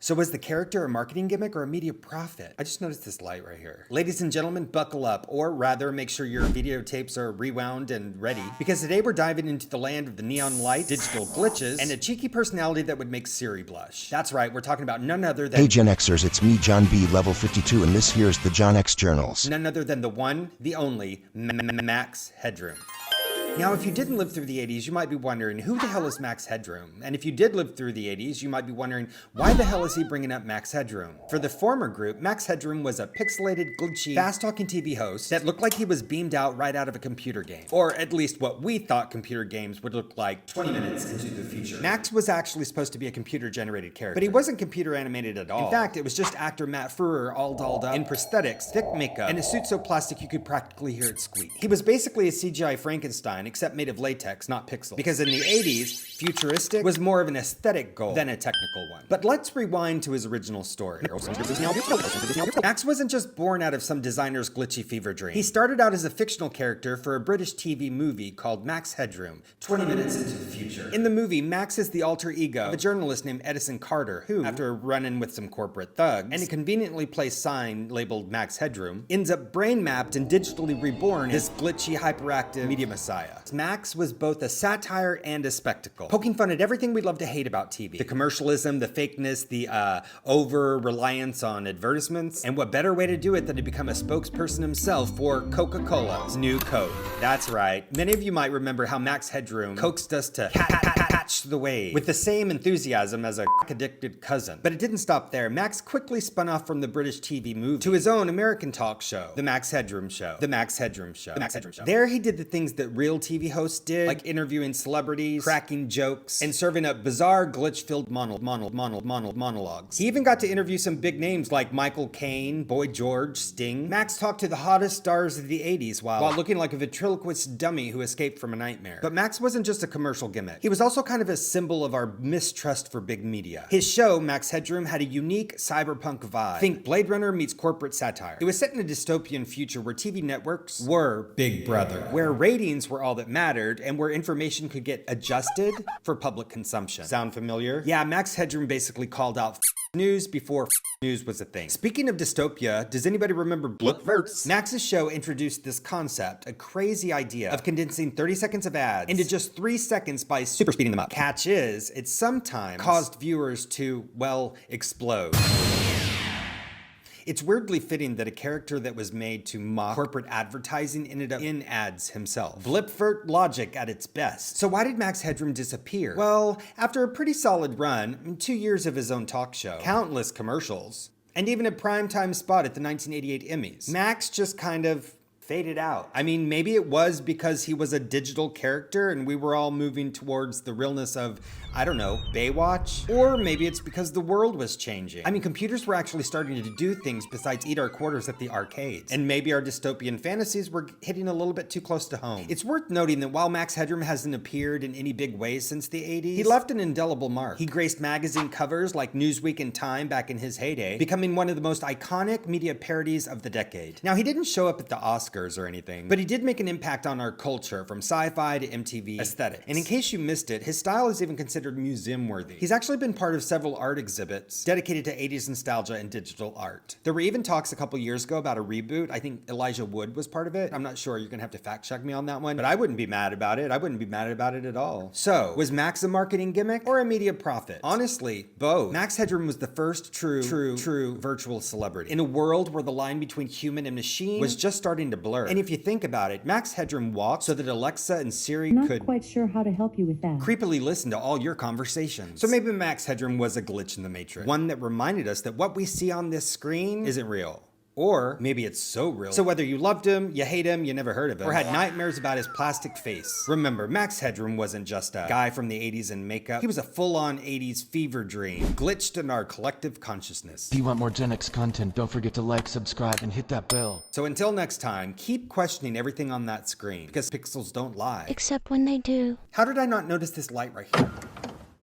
So was the character a marketing gimmick or a media profit? I just noticed this light right here. Ladies and gentlemen, buckle up, or rather make sure your videotapes are rewound and ready, because today we're diving into the land of the neon lights, digital glitches, and a cheeky personality that would make Siri blush. That's right, we're talking about none other than— Hey Gen Xers, it's me, John B, level 52, and this here's the John X Journals. None other than the one, the only, Max Headroom. Now, if you didn't live through the 80s, you might be wondering, who the hell is Max Headroom? And if you did live through the 80s, you might be wondering, why the hell is he bringing up Max Headroom? For the former group, Max Headroom was a pixelated, glitchy, fast-talking TV host that looked like he was beamed out right out of a computer game. Or at least what we thought computer games would look like 20 minutes into the future. Max was actually supposed to be a computer-generated character, but he wasn't computer animated at all. In fact, it was just actor Matt Frewer all dolled up in prosthetics, thick makeup, and a suit so plastic you could practically hear it squeak. He was basically a CGI Frankenstein, except made of latex, not pixels. Because in the 80s, futuristic was more of an aesthetic goal than a technical one. But let's rewind to his original story. Max wasn't just born out of some designer's glitchy fever dream. He started out as a fictional character for a British TV movie called Max Headroom, 20 minutes into the future. In the movie, Max is the alter ego of a journalist named Edison Carter, who, after running with some corporate thugs and a conveniently placed sign labeled Max Headroom, ends up brain mapped and digitally reborn as this glitchy, hyperactive media messiah. Max was both a satire and a spectacle, poking fun at everything we love to hate about TV. The commercialism, the fakeness, the over-reliance on advertisements, and what better way to do it than to become a spokesperson himself for Coca-Cola's new Coke. That's right. Many of you might remember how Max Headroom coaxed us to catch the wave with the same enthusiasm as a addicted cousin. But it didn't stop there. Max quickly spun off from the British TV movie to his own American talk show, The Max Headroom Show. The Max Headroom Show. The Max Headroom Show. There he did the things that real TV hosts did, like interviewing celebrities, cracking jokes, and serving up bizarre glitch-filled monologues. He even got to interview some big names like Michael Caine, Boy George, Sting. Max talked to the hottest stars of the 80s while looking like a ventriloquist dummy who escaped from a nightmare. But Max wasn't just a commercial gimmick. He was also kind of a symbol of our mistrust for big media. His show, Max Headroom, had a unique cyberpunk vibe. Think Blade Runner meets corporate satire. It was set in a dystopian future where TV networks were Big Brother, where ratings were all that mattered and where information could get adjusted for public consumption. Sound familiar? Yeah, Max Headroom basically called out news before news was a thing. Speaking of dystopia, does anybody remember Blipverts? Max's show introduced this concept, a crazy idea of condensing 30 seconds of ads into just 3 seconds by super speeding them up. Catch is, it sometimes caused viewers to, well, explode. It's weirdly fitting that a character that was made to mock corporate advertising ended up in ads himself. Blipvert logic at its best. So why did Max Headroom disappear? Well, after a pretty solid run, 2 years of his own talk show, countless commercials, and even a primetime spot at the 1988 Emmys, Max just kind of faded out. I mean, maybe it was because he was a digital character and we were all moving towards the realness of, I don't know, Baywatch? Or maybe it's because the world was changing. I mean, computers were actually starting to do things besides eat our quarters at the arcades. And maybe our dystopian fantasies were hitting a little bit too close to home. It's worth noting that while Max Headroom hasn't appeared in any big ways since the 80s, he left an indelible mark. He graced magazine covers like Newsweek and Time back in his heyday, becoming one of the most iconic media parodies of the decade. Now, he didn't show up at the Oscars or anything, but he did make an impact on our culture, from sci-fi to MTV aesthetics. And in case you missed it, his style is even considered museum worthy. He's actually been part of several art exhibits dedicated to 80s nostalgia and digital art. There were even talks a couple years ago about a reboot. I think Elijah Wood was part of it. I'm not sure, you're gonna have to fact check me on that one, but I wouldn't be mad about it. I wouldn't be mad about it at all. So, was Max a marketing gimmick or a media profit? Honestly, both. Max Headroom was the first true virtual celebrity in a world where the line between human and machine was just starting to blur. And if you think about it, Max Headroom walked so that Alexa and Siri I'm not could quite sure how to help you with that. creepily listen to all your conversations. So maybe Max Headroom was a glitch in the matrix, one that reminded us that what we see on this screen isn't real. Or maybe it's so real. So whether you loved him, you hate him, you never heard of him, or had nightmares about his plastic face, remember, Max Headroom wasn't just a guy from the 80s in makeup. He was a full-on 80s fever dream, glitched in our collective consciousness. If you want more Gen X content, don't forget to like, subscribe, and hit that bell. So until next time, keep questioning everything on that screen, because pixels don't lie. Except when they do. How did I not notice this light right here?